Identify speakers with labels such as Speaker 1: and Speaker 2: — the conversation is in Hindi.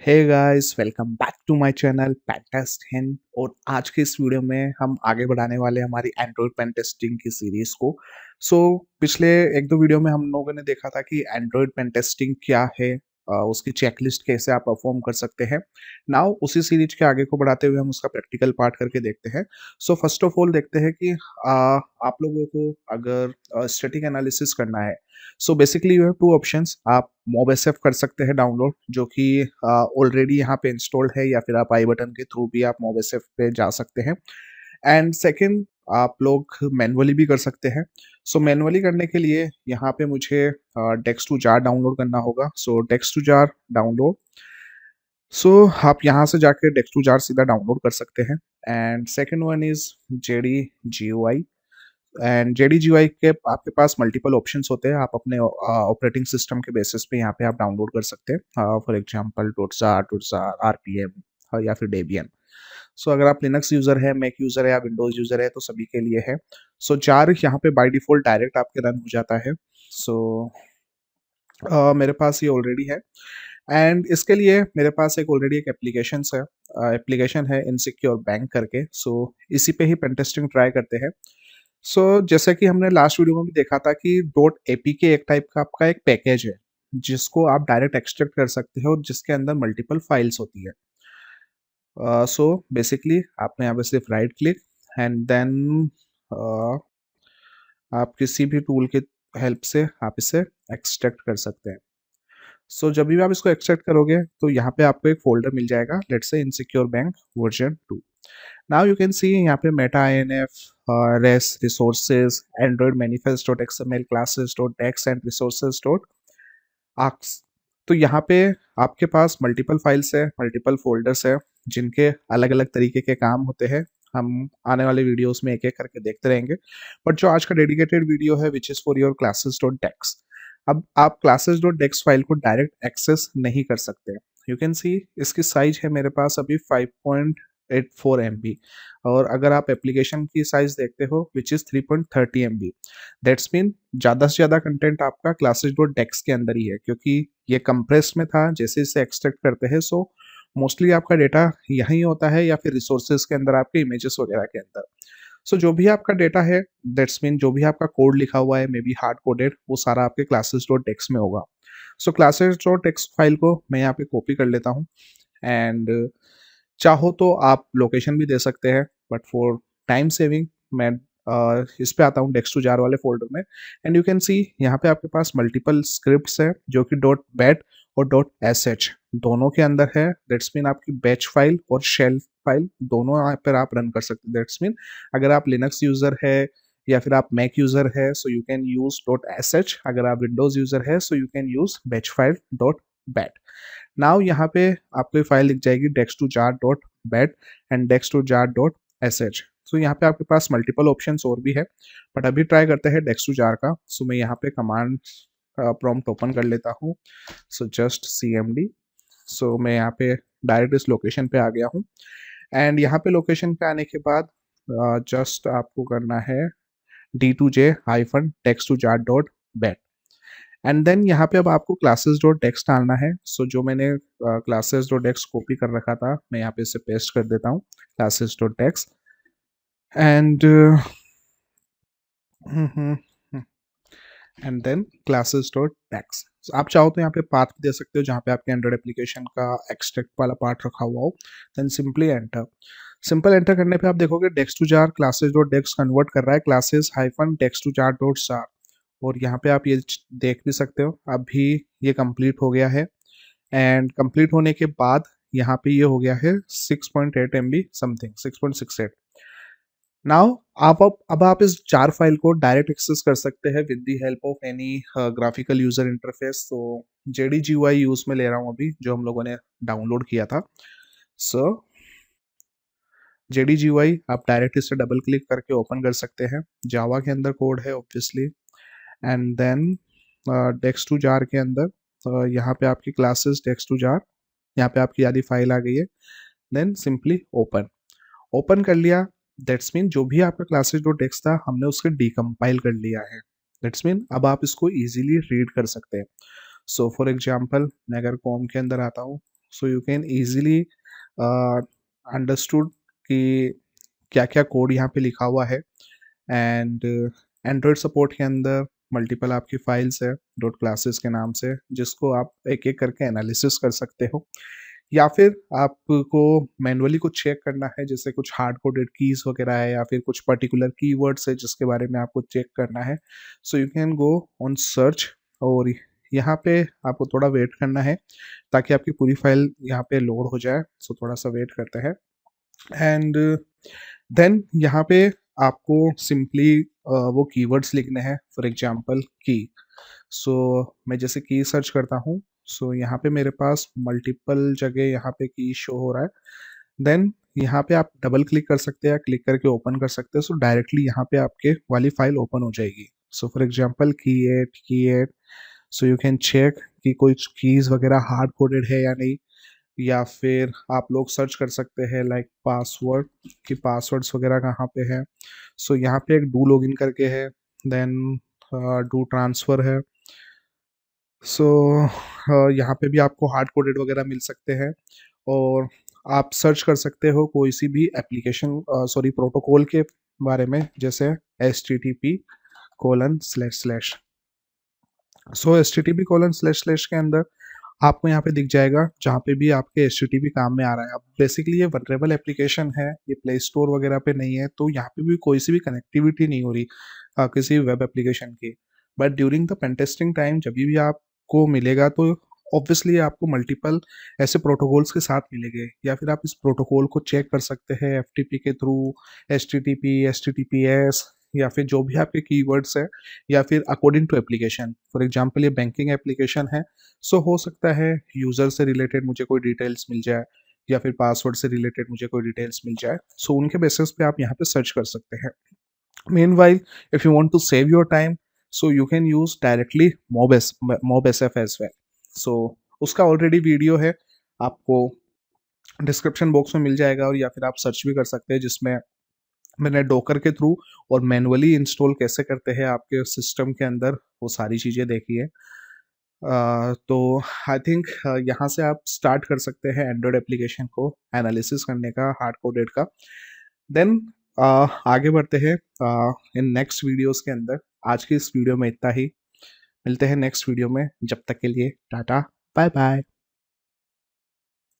Speaker 1: Hey guys, welcome back to my channel pentest हिन। और आज के इस वीडियो में हम आगे बढ़ाने वाले हैं हमारी एंड्रॉयड पेन टेस्टिंग की सीरीज को। पिछले एक दो वीडियो में हम लोगों ने देखा था कि एंड्रॉयड पेन टेस्टिंग क्या है, उसकी चेकलिस्ट कैसे आप परफॉर्म कर सकते हैं। नाउ उसी सीरीज के आगे को बढ़ाते हुए हम उसका प्रैक्टिकल पार्ट करके देखते हैं। फर्स्ट ऑफ ऑल देखते हैं कि आप लोगों को अगर स्टैटिक एनालिसिस करना है, so basically you have two options. आप मोबेसेफ कर सकते हैं डाउनलोड, जो कि ऑलरेडी यहाँ पे इंस्टॉल्ड है, या फिर आप आई बटन के थ्रू भी आप मोबेसेफ पे जा सकते हैं। एंड सेकंड, आप लोग मैनुअली भी कर सकते हैं। मैनुअली करने के लिए यहाँ पे मुझे डेक्स टू जार डाउनलोड करना होगा। Dex to jar download. आप यहाँ से जाके डेक्स टू जार सीधा डाउनलोड कर सकते हैं। And second one is JD G O I. And JDGUI के आपके पास मल्टीपल ऑप्शंस होते हैं। आप अपने ऑपरेटिंग सिस्टम के बेसिस पे यहाँ पे आप डाउनलोड कर सकते हैं। For example dot jar RPM या फिर डेबियन। अगर आप लिनक्स यूज़र है, मैक यूज़र है या विंडोज़ यूज़र है, तो सभी के लिए है। जार यहाँ पे बाय डिफ़ॉल्ट डायरेक्ट आपके रन हो जाता है। मेरे पास ये ऑलरेडी है। एंड इसके लिए मेरे पास एक ऑलरेडी एक एप्लीकेशन है इनसिक्योर बैंक करके। इसी पे ही पेन टेस्टिंग ट्राई करते हैं। जैसे कि हमने लास्ट वीडियो में भी देखा था कि डॉट एपीके एक टाइप का आपका एक पैकेज है, जिसको आप डायरेक्ट एक्सट्रैक्ट कर सकते हो और जिसके अंदर मल्टीपल फाइल्स होती है। बेसिकली आपने यहाँ पे सिर्फ राइट क्लिक एंड देन आप किसी भी टूल के हेल्प से आप इसे एक्सट्रैक्ट कर सकते हैं। जब भी आप इसको एक्सट्रैक्ट करोगे तो यहाँ पे आपको एक फोल्डर मिल जाएगा, let's say insecure bank version 2। Now you can see यहाँ पे meta INF, res resources, android manifest dot XML, classes dot dex and resources dot आर्क्स। तो यहाँ पे आपके पास मल्टीपल फाइल्स है, मल्टीपल फोल्डर्स है, जिनके अलग अलग तरीके के काम होते हैं। हम आने वाले वीडियोस में एक एक करके देखते रहेंगे। बट जो आज का डेडिकेटेड वीडियो है, which is for your classes dot dex. अब आप क्लासेस डॉट डेक्स फाइल को डायरेक्ट एक्सेस नहीं कर सकते। यू कैन सी इसकी साइज है मेरे पास अभी 5.84 MB। और अगर आप एप्लीकेशन की साइज देखते हो, which is 3.30 MB। That's mean ज़्यादा से ज़्यादा कंटेंट आपका क्लासेस डॉट डेक्स के अंदर ही है, क्योंकि ये कंप्रेस्ड में था। जैसे इसे एक्सट्रैक्ट करते हैं, मोस्टली आपका डेटा यहीं होता है, या फिर रिसोर्सेज के अंदर, आपके इमेजेस वगैरह के अंदर। जो भी आपका डेटा है, दैट्स मीन जो भी आपका कोड लिखा हुआ है, मे बी हार्ड कोडेड, वो सारा आपके क्लासेस डॉट टेक्स्ट में होगा। क्लासेस डॉट टेक्स्ट फाइल को मैं यहाँ पे कॉपी कर लेता हूँ। एंड चाहो तो आप लोकेशन भी दे सकते हैं, बट फॉर टाइम सेविंग मैं इस पे आता हूँ डेक्स टू जार वाले फोल्डर में। एंड यू कैन सी यहाँ पे आपके पास मल्टीपल स्क्रिप्ट्स है, जो कि डॉट बैट और डॉट SH दोनों के अंदर है। दैट्स मीन आपकी बैच फाइल और शेल फाइल दोनों यहाँ पर आप रन कर सकते हैं। दैट्स मीन अगर आप लिनक्स यूजर है या फिर आप मैक यूजर है, so you can use dot SH। अगर आप विंडोज यूजर है, so you can use batch file dot bat. Now यहाँ पे आपको फाइल लिख जाएगी dex to jar dot bat and dex to jar dot SH। यहाँ पे आपके पास मल्टीपल ऑप्शंस और भी है, बट अभी ट्राई करते हैं डेक्स टू जार का। मैं यहाँ पे कमांड प्रॉम्प्ट ओपन कर लेता हूँ। Just CMD। मैं यहाँ पे डायरेक्ट इस लोकेशन पे आ गया हूँ। एंड यहाँ पे लोकेशन पे आने के बाद जस्ट आपको करना है D2J-text2jar.bat। एंड देन यहाँ पे अब आपको क्लासेस डॉट डेक्स डालना है। जो मैंने क्लासेस डॉट डेक्स कॉपी कर रखा था, मैं यहाँ पे इसे पेस्ट कर देता हूँ, classes dot dex. And and then classes dot dex. आप चाहो तो यहाँ पे पाथ दे सकते हो, जहाँ पे आपके एंड्रॉइड एप्लीकेशन का एक्सट्रैक्ट वाला पार्ट रखा हुआ हो। Then simply enter. Simple enter करने पे आप देखोगे dex to jar classes dot dex convert कर रहा है classes hyphen dex to jar dot jar. और यहाँ पे आप ये देख भी सकते हो, अभी ये कंप्लीट हो गया है। एंड कंप्लीट होने के बाद यहाँ पे ये हो गया है 6.8 MB समथिंग, 6.68। नाउ अब आप इस जार फाइल को डायरेक्ट एक्सेस कर सकते हैं with the help of any graphical user interface. JDGUI use में ले रहा हूँ अभी, जो हम लोगों ने डाउनलोड किया था। JDGUI आप डायरेक्ट इसे डबल क्लिक करके ओपन कर सकते हैं। जावा के अंदर कोड है obviously. And then dex to jar के अंदर यहाँ पे आपकी क्लासेस डेक्स टू जार, यहाँ पे आपकी आधी फाइल आ गई है। Then simply open. ओपन कर लिया, दैट्स मीन जो भी आपका क्लासेस डॉट डेक्स था, हमने उसके डिकम्पाइल कर लिया है। दैट्स मीन अब आप इसको इजीली रीड कर सकते हैं। फॉर एग्जांपल मैं अगर कॉम के अंदर आता हूँ, सो यू कैन ईजिली अंडरस्टूड कि क्या क्या कोड यहाँ पे लिखा हुआ है। एंड एंड्रॉयड सपोर्ट के अंदर मल्टीपल आपकी फाइल्स है डॉट क्लासेस के नाम से, जिसको आप एक एक करके एनालिसिस कर सकते हो, या फिर आपको मैनुअली कुछ चेक करना है, जैसे कुछ हार्ड कोडेड कीज वगैरह है या फिर कुछ पर्टिकुलर कीवर्ड्स है जिसके बारे में आपको चेक करना है। So you can go on search, और यहाँ पे आपको थोड़ा वेट करना है ताकि आपकी पूरी फाइल यहाँ पे लोड हो जाए। सो थोड़ा सा वेट करते हैं। एंड देन यहाँ पे आपको सिंपली वो कीवर्ड्स लिखने हैं, फॉर एग्जांपल की। सो मैं जैसे की सर्च करता हूँ, सो यहाँ पे मेरे पास मल्टीपल जगह यहाँ पे की शो हो रहा है। देन यहाँ पे आप डबल क्लिक कर सकते हैं या क्लिक करके ओपन कर सकते हैं, सो डायरेक्टली यहाँ पे आपके वाली फाइल ओपन हो जाएगी। सो फॉर एग्जांपल की एट, सो यू कैन चेक कि कोई कीज वगैरह हार्ड कोडेड है या नहीं, या फिर आप लोग सर्च कर सकते हैं लाइक पासवर्ड, कि पासवर्ड्स वगैरह कहाँ पे है। सो यहाँ पे एक डू लॉगिन करके है, देन डू ट्रांसफ़र है। सो यहाँ पे भी आपको हार्ड कोडेड वगैरह मिल सकते हैं, और आप सर्च कर सकते हो कोई सी भी एप्लीकेशन, सॉरी प्रोटोकॉल के बारे में, जैसे http:// सो http:// के अंदर आपको यहाँ पे दिख जाएगा जहाँ पे भी आपके HTTP काम में आ रहा है। अब बेसिकली ये वल्नरेबल एप्लीकेशन है, ये प्ले स्टोर वगैरह पे नहीं है, तो यहाँ पे भी कोई सी भी कनेक्टिविटी नहीं हो रही किसी वेब एप्लीकेशन की। But during the pen testing time जब भी आपको मिलेगा, तो ऑब्वियसली आपको मल्टीपल ऐसे प्रोटोकॉल्स के साथ मिलेंगे, या फिर आप इस प्रोटोकॉल को चेक कर सकते हैं FTP के थ्रू, HTTP, HTTPS, या फिर जो भी आपके कीवर्ड्स है, या फिर according to application. For example ये बैंकिंग एप्लीकेशन है, सो हो सकता है यूज़र से रिलेटेड मुझे कोई डिटेल्स मिल जाए, या फिर पासवर्ड से रिलेटेड मुझे कोई डिटेल्स मिल जाए। सो उनके बेसिस पे आप यहाँ पे सर्च कर सकते हैं। Meanwhile, if you want to save your time, so you can use directly MobSF as well. So उसका ऑलरेडी वीडियो है, आपको डिस्क्रिप्शन बॉक्स में मिल जाएगा, और या फिर आप सर्च भी कर सकते हैं, जिसमें मैंने डोकर के थ्रू और मैनुअली इंस्टॉल कैसे करते हैं आपके सिस्टम के अंदर, वो सारी चीज़ें देखी है। तो आई थिंक यहाँ से आप स्टार्ट कर सकते हैं एंड्रॉयड एप्लीकेशन को एनालिसिस करने का, हार्ड कोडेड का। देन आगे बढ़ते हैं इन नेक्स्ट वीडियोस के अंदर। आज की इस वीडियो में इतना ही, मिलते हैं नेक्स्ट वीडियो में, जब तक के लिए टाटा बाय बाय।